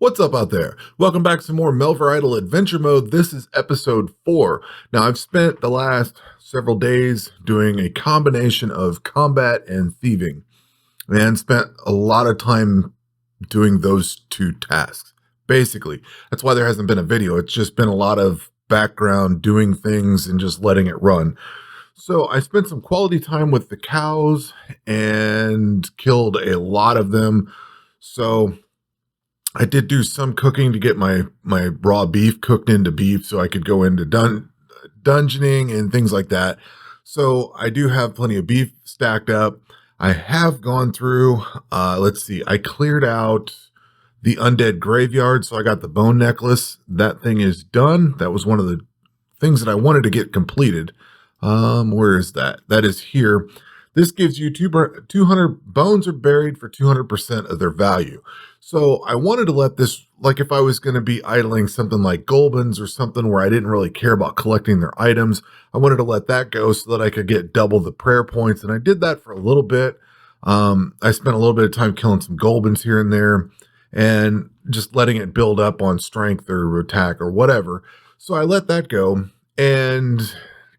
What's up out there? Welcome back to some more Melvor Idle Adventure mode. This is episode 4. Now, I've spent the last several days doing a combination of combat and thieving, and spent a lot of time doing those two tasks. Basically, that's why there hasn't been a video. It's just been a lot of background doing things and just letting it run. So I spent some quality time with the cows and killed a lot of them. So I did do some cooking to get my raw beef cooked into beef so I could go into dungeoning and things like that. So I do have plenty of beef stacked up. I have gone through, let's see, I cleared out the undead graveyard, so I got the bone necklace. That thing is done. That was one of the things that I wanted to get completed. Where is that? That is here. This gives you 200 bones are buried for 200% of their value. So I wanted to let this, like if I was going to be idling something like Golbins or something where I didn't really care about collecting their items, I wanted to let that go so that I could get double the prayer points. And I did that for a little bit. I spent a little bit of time killing some Golbins here and there and just letting it build up on strength or attack or whatever. So I let that go and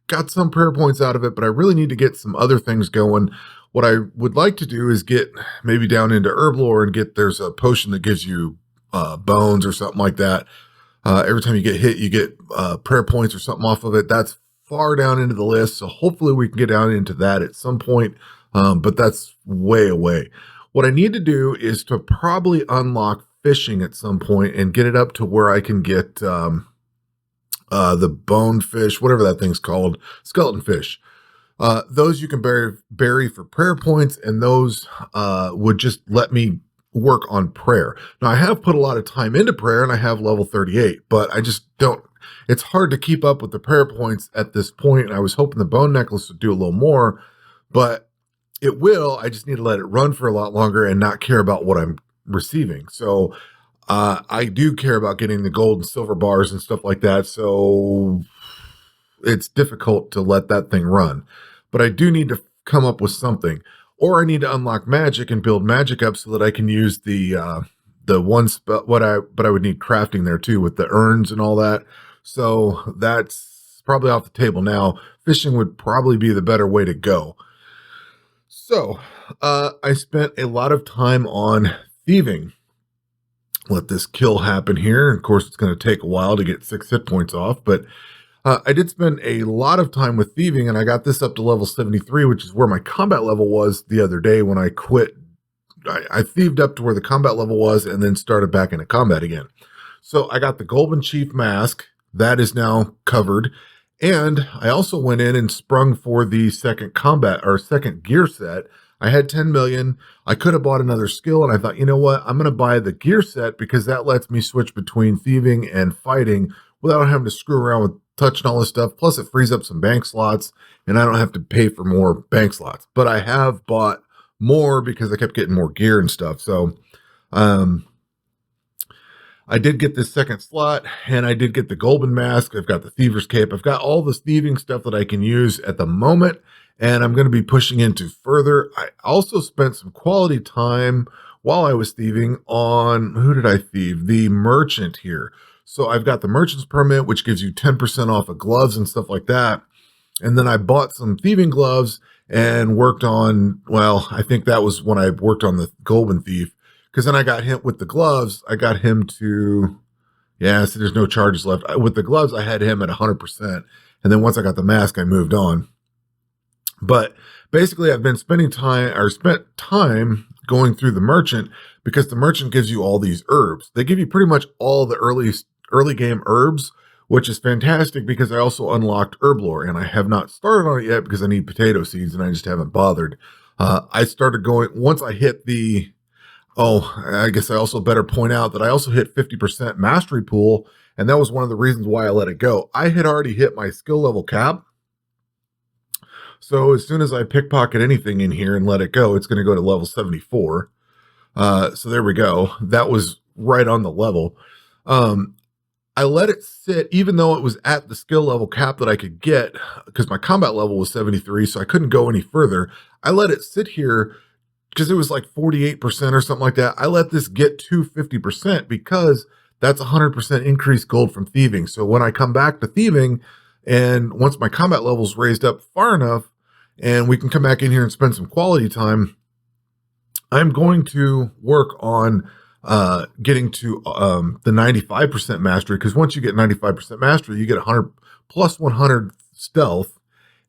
got some prayer points out of it, but I really need to get some other things going. What I would like to do is get maybe down into Herblore and there's a potion that gives you bones or something like that. Every time you get hit, you get prayer points or something off of it. That's far down into the list, so hopefully we can get down into that at some point, but that's way away. What I need to do is to probably unlock fishing at some point and get it up to where I can get the bonefish, whatever that thing's called, skeleton fish. Those you can bury for prayer points, and those would just let me work on prayer. Now, I have put a lot of time into prayer, and I have level 38, but I just don't, it's hard to keep up with the prayer points at this point, and I was hoping the bone necklace would do a little more, but it will. I just need to let it run for a lot longer and not care about what I'm receiving. So I do care about getting the gold and silver bars and stuff like that, so it's difficult to let that thing run. But I do need to come up with something, or I need to unlock magic and build magic up so that I can use the one spell. But I would need crafting there too with the urns and all that. So that's probably off the table now. Fishing would probably be the better way to go. So I spent a lot of time on thieving. Let this kill happen here. Of course, it's going to take a while to get 6 hit points off, but I did spend a lot of time with thieving, and I got this up to level 73, which is where my combat level was the other day when I quit. I thieved up to where the combat level was and then started back into combat again. So I got the Golden Chief mask. That is now covered. And I also went in and sprung for the second gear set. I had 10 million. I could have bought another skill, and I thought, you know what? I'm going to buy the gear set because that lets me switch between thieving and fighting without having to screw around with touching all this stuff. Plus, it frees up some bank slots, and I don't have to pay for more bank slots. But I have bought more because I kept getting more gear and stuff. So I did get this second slot, and I did get the Golden Mask. I've got the Thiever's Cape. I've got all the thieving stuff that I can use at the moment, and I'm going to be pushing into further. I also spent some quality time while I was thieving on, who did I thieve? The merchant here. So I've got the merchant's permit, which gives you 10% off of gloves and stuff like that. And then I bought some thieving gloves and worked on, well, I think that was when I worked on the Golden Thief. Because then I got him with the gloves. I got him to, yeah, so there's no charges left. With the gloves, I had him at 100%. And then once I got the mask, I moved on. But basically, I've been spent time going through the merchant because the merchant gives you all these herbs. They give you pretty much all the early game herbs, which is fantastic because I also unlocked Herblore, and I have not started on it yet because I need potato seeds and I just haven't bothered. I started going, once I hit the, I guess I also better point out that I also hit 50% mastery pool, and that was one of the reasons why I let it go. I had already hit my skill level cap. So as soon as I pickpocket anything in here and let it go, it's going to go to level 74. So there we go. That was right on the level. I let it sit, even though it was at the skill level cap that I could get, because my combat level was 73, so I couldn't go any further. I let it sit here because it was like 48% or something like that. I let this get to 50% because that's 100% increased gold from thieving. So when I come back to thieving, and once my combat level's raised up far enough, and we can come back in here and spend some quality time, I'm going to work on getting to the 95% mastery, because once you get 95% mastery, you get 100 plus 100 stealth,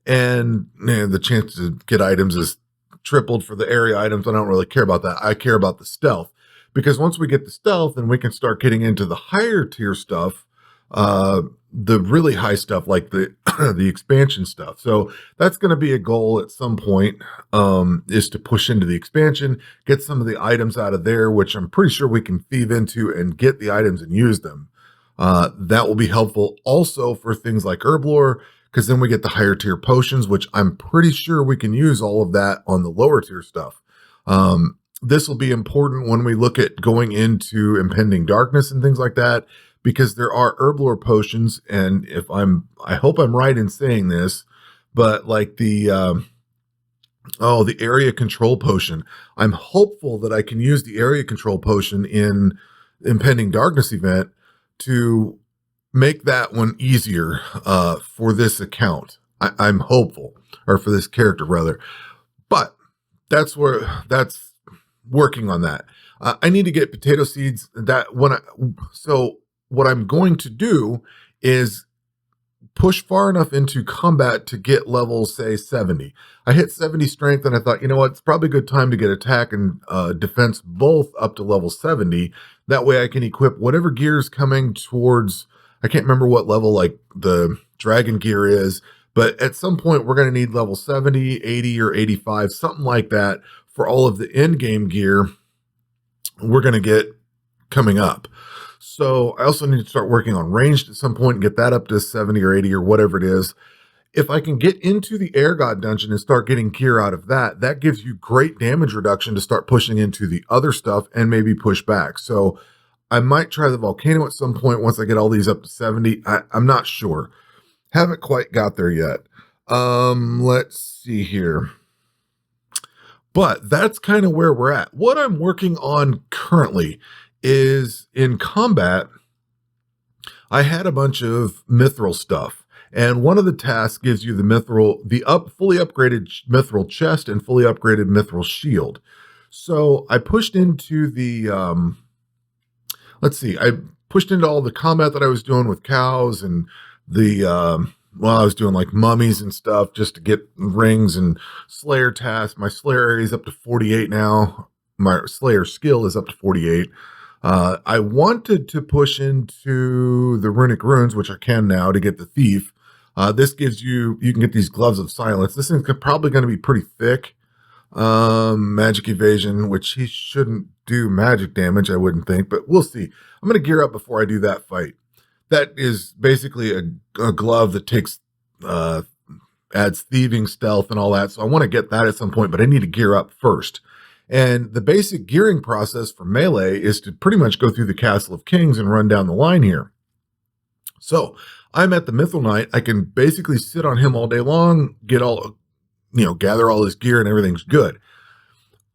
and the chance to get items is tripled for the area items. I don't really care about that. I care about the stealth, because once we get the stealth and we can start getting into the higher tier stuff, the really high stuff like the the expansion stuff. So that's going to be a goal at some point, is to push into the expansion, get some of the items out of there, which I'm pretty sure we can thieve into and get the items and use them. That will be helpful also for things like Herblore, because then we get the higher tier potions, which I'm pretty sure we can use all of that on the lower tier stuff. This will be important when we look at going into impending darkness and things like that, because there are Herblore potions, and I hope I'm right in saying this, but like the area control potion, I'm hopeful that I can use the area control potion in impending darkness event to make that one easier for this account. I'm hopeful, or for this character rather, but that's working on that. I need to get potato seeds. So what I'm going to do is push far enough into combat to get level, say, 70. I hit 70 strength, and I thought, you know what, it's probably a good time to get attack and defense both up to level 70. That way I can equip whatever gear is coming towards, I can't remember what level like the dragon gear is, but at some point we're going to need level 70, 80, or 85, something like that, for all of the end game gear we're going to get coming up. So I also need to start working on ranged at some point and get that up to 70 or 80 or whatever it is. If I can get into the Air God dungeon and start getting gear out of that, that gives you great damage reduction to start pushing into the other stuff and maybe push back. So I might try the volcano at some point once I get all these up to 70. I'm not sure. Haven't quite got there yet. Let's see here. But that's kind of where we're at. What I'm working on currently is in combat. I had a bunch of mithril stuff, and one of the tasks gives you the fully upgraded mithril chest and fully upgraded mithril shield. So I pushed into the I pushed into all the combat that I was doing with cows and the I was doing like mummies and stuff just to get rings and Slayer tasks. My Slayer area is up to 48 now. My Slayer skill is up to 48. I wanted to push into the runic runes, which I can now, to get the thief. This gives you can get these gloves of silence. This thing's probably going to be pretty thick. Magic evasion, which he shouldn't do magic damage, I wouldn't think, but we'll see. I'm going to gear up before I do that fight. That is basically a glove that takes, adds thieving, stealth, and all that. So I want to get that at some point, but I need to gear up first. And the basic gearing process for melee is to pretty much go through the Castle of Kings and run down the line here. So I'm at the Mithril Knight. I can basically sit on him all day long, gather all his gear, and everything's good.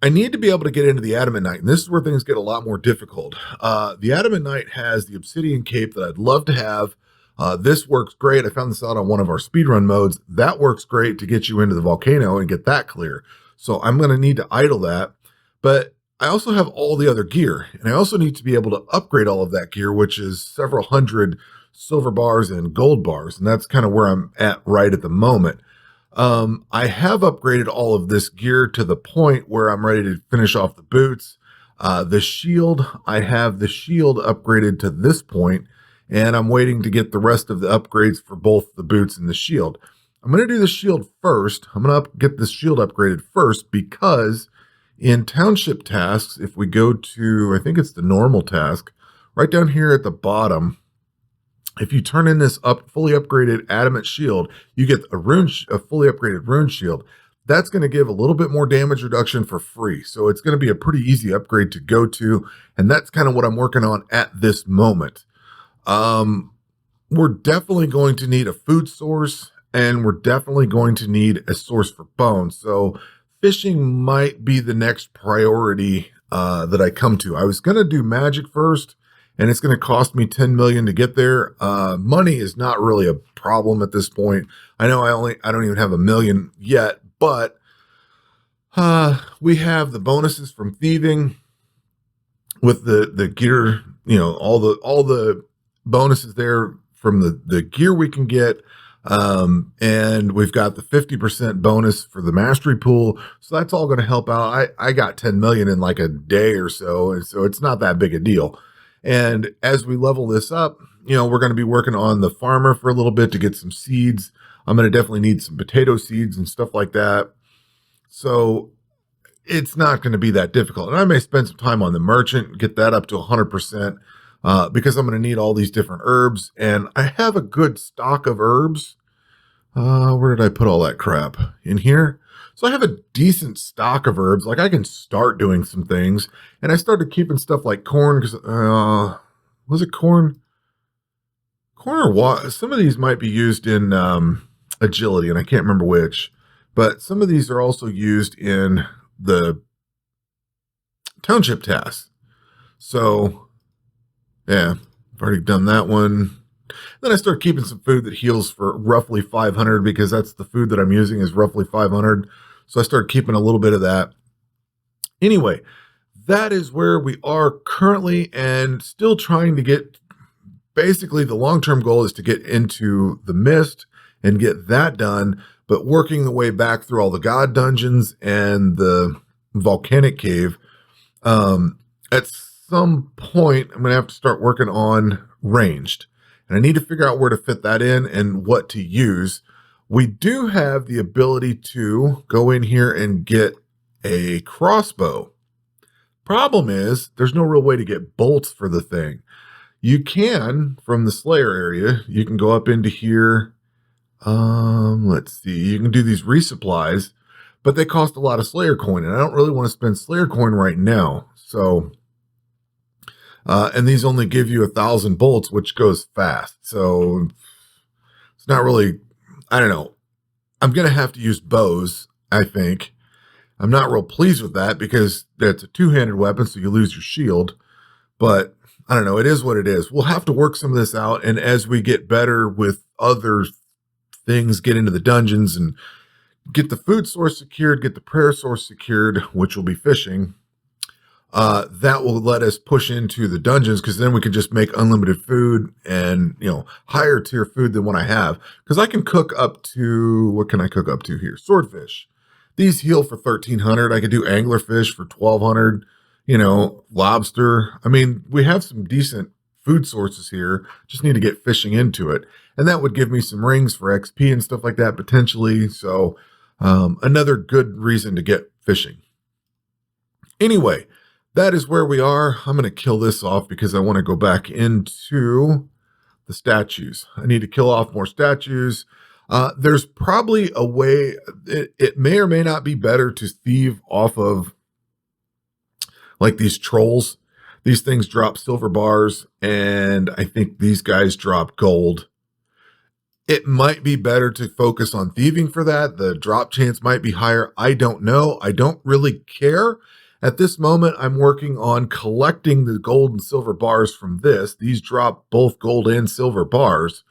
I need to be able to get into the Adamant Knight, and this is where things get a lot more difficult. The Adamant Knight has the Obsidian Cape that I'd love to have. This works great. I found this out on one of our speedrun modes. That works great to get you into the volcano and get that clear. So I'm going to need to idle that. But I also have all the other gear, and I also need to be able to upgrade all of that gear, which is several hundred silver bars and gold bars, and that's kind of where I'm at right at the moment. I have upgraded all of this gear to the point where I'm ready to finish off the boots. The shield, I have the shield upgraded to this point, and I'm waiting to get the rest of the upgrades for both the boots and the shield. I'm going to do the shield first. I'm going to get the shield upgraded first, because in Township tasks, if we go to, I think it's the normal task, right down here at the bottom, if you turn in this fully upgraded adamant shield, you get a fully upgraded rune shield. That's going to give a little bit more damage reduction for free. So it's going to be a pretty easy upgrade to go to. And that's kind of what I'm working on at this moment. We're definitely going to need a food source, and we're definitely going to need a source for bones. So fishing might be the next priority that I come to. I was going to do magic first, and it's going to cost me 10 million to get there. Money is not really a problem at this point. I know I don't even have a million yet, but we have the bonuses from thieving with the gear, all the bonuses there from the gear we can get. And we've got the 50% bonus for the mastery pool. So that's all going to help out. I got 10 million in like a day or so. And so it's not that big a deal. And as we level this up, we're going to be working on the farmer for a little bit to get some seeds. I'm going to definitely need some potato seeds and stuff like that. So it's not going to be that difficult. And I may spend some time on the merchant, get that up to 100%, because I'm going to need all these different herbs. And I have a good stock of herbs. Where did I put all that crap? In here? So I have a decent stock of herbs. Like I can start doing some things. And I started keeping stuff like corn because, was it corn? Corn or what? Some of these might be used in agility, and I can't remember which. But some of these are also used in the township tasks. So, yeah, I've already done that one. Then I start keeping some food that heals for roughly 500 because that's the food that I'm using is roughly 500. So I start keeping a little bit of that. Anyway, that is where we are currently and still trying to get, basically the long-term goal is to get into the mist and get that done, but working the way back through all the god dungeons and the volcanic cave. At some point, I'm going to have to start working on ranged. And I need to figure out where to fit that in and what to use. We do have the ability to go in here and get a crossbow. Problem is, there's no real way to get bolts for the thing. You can, from the Slayer area, you can go up into here. Let's see. You can do these resupplies, but they cost a lot of Slayer coin, and I don't really want to spend Slayer coin right now. So... and these only give you 1,000 bolts, which goes fast. So it's not really, I don't know. I'm going to have to use bows, I think. I'm not real pleased with that because that's a two-handed weapon, so you lose your shield. But I don't know. It is what it is. We'll have to work some of this out. And as we get better with other things, get into the dungeons and get the food source secured, get the prayer source secured, which will be fishing, that will let us push into the dungeons because then we can just make unlimited food and, higher tier food than what I have. Because I can cook up to, what can I cook up to here? Swordfish. These heal for 1,300. I could do anglerfish for 1,200, lobster. I mean, we have some decent food sources here. Just need to get fishing into it. And that would give me some rings for XP and stuff like that potentially. So another good reason to get fishing. Anyway, that is where we are. I'm going to kill this off because I want to go back into the statues. I need to kill off more statues. There's probably a way, it may or may not be better to thieve off of like these trolls. These things drop silver bars, and I think these guys drop gold. It might be better to focus on thieving for that. The drop chance might be higher. I don't know. I don't really care. At this moment, I'm working on collecting the gold and silver bars from this. These drop both gold and silver bars.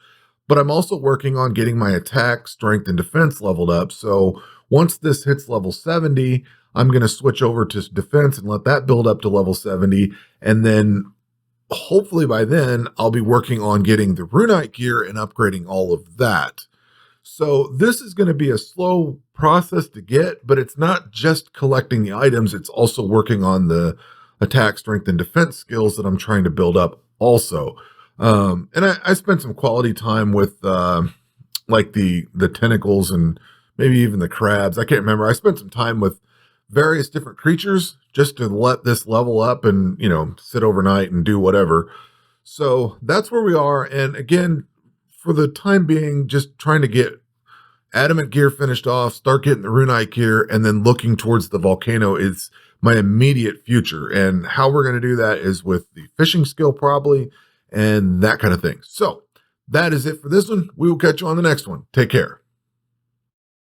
But I'm also working on getting my attack, strength, and defense leveled up. So once this hits level 70, I'm going to switch over to defense and let that build up to level 70. And then hopefully by then, I'll be working on getting the runite gear and upgrading all of that. So this is going to be a slow process to get, but it's not just collecting the items. It's also working on the attack, strength, and defense skills that I'm trying to build up also. And I spent some quality time with like the tentacles and maybe even the crabs. I can't remember. I spent some time with various different creatures just to let this level up and, sit overnight and do whatever. So that's where we are. And again, for the time being, just trying to get adamant gear finished off, start getting the runite gear, and then looking towards the volcano is my immediate future. And how we're going to do that is with the fishing skill probably, and that kind of thing. So that is it for this one. We will catch you on the next one. Take care.